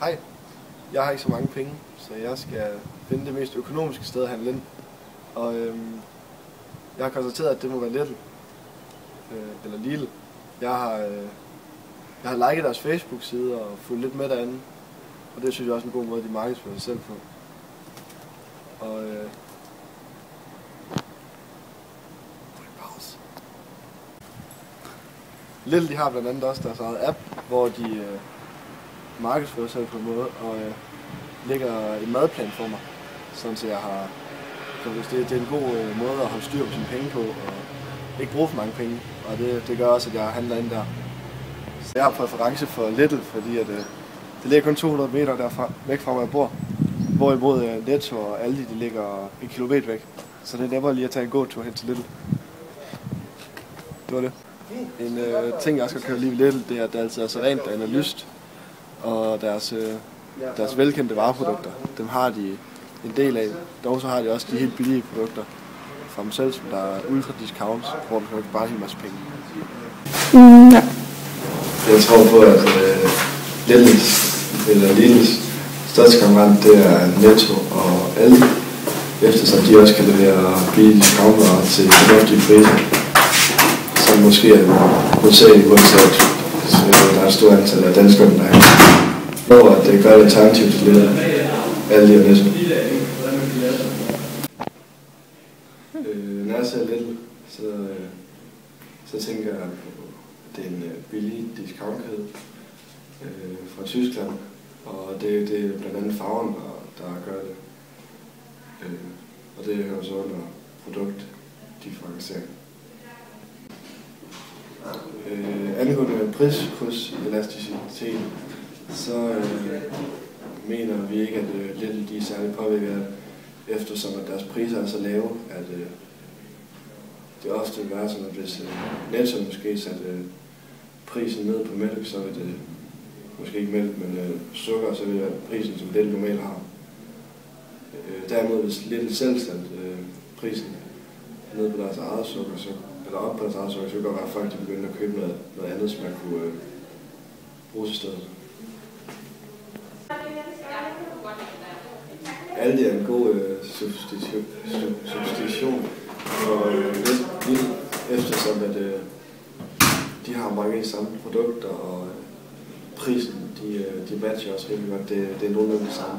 Hej, jeg har ikke så mange penge, så jeg skal finde det mest økonomiske sted at handle ind. Og jeg har konstateret, at det må være Lidl. Eller Lidl. Jeg har liket deres Facebook-side og fulgt lidt med derinde. Og det synes jeg også er en god måde, de markedsfører sig selv på. Og Lidl, de har blandt andet også deres eget app, hvor de markedsfører sig på en måde og lægger en madplan for mig, sådan så jeg har, så det er en god måde at holde styr på sine penge på og ikke bruge for mange penge, og det gør også, at jeg handler ind der. Så jeg har præference for Lidl, fordi at, det ligger kun 200 meter derfra, væk fra hvor jeg bor, hvorimod Netto og Aldi, de ligger 1 kilometer væk, så det er nemmere lige at tage en gåtur hen til Lidl. Det var det. En ting, jeg også kan lide ved Lidl, det er, at det altid er så rent og lyst. Og deres velkendte vareprodukter, dem har de en del af. Dog så har de også de helt billige produkter fra dem selv, som der er ultra discounts, hvor du kan bare en hel masse penge. Ja. Jeg tror på, at Lidls største konkurrent, det er Netto og Aldi, eftersom de også kan levere billige discounter til fornuftige priser. Som måske er hovedsageligt grund til, at der er et stort antal af danskere, der er. Hvor det er et godt alternativ til Lidl, Aldi og Netto. Når jeg ser Lidl, så tænker jeg på, at det er en billig discountkæde fra Tyskland, og det er blandt andet farven, der gør det. Og det hører så under produktdifferentiering. Angående priskryds elasticitet, så mener vi ikke, at Lidl de er særlig påvirket, eftersom at deres priser er så lave, at det ofte vil være sådan, at hvis Netto måske satte prisen ned på mælk, så vil det måske ikke mælk, men sukker, så vil det være prisen, som Lidl normalt har. Derimod hvis Lidl selv satte prisen ned på deres eget sukker, eller op på deres eget sukker, så kan det godt være, at folk de begynder at købe noget andet, som man kunne bruge til stedet. Aldi er en god substitution for Lidl, eftersom at de har mange samme produkter, og prisen de matcher også rigtig godt. Det er nogenlunde det samme.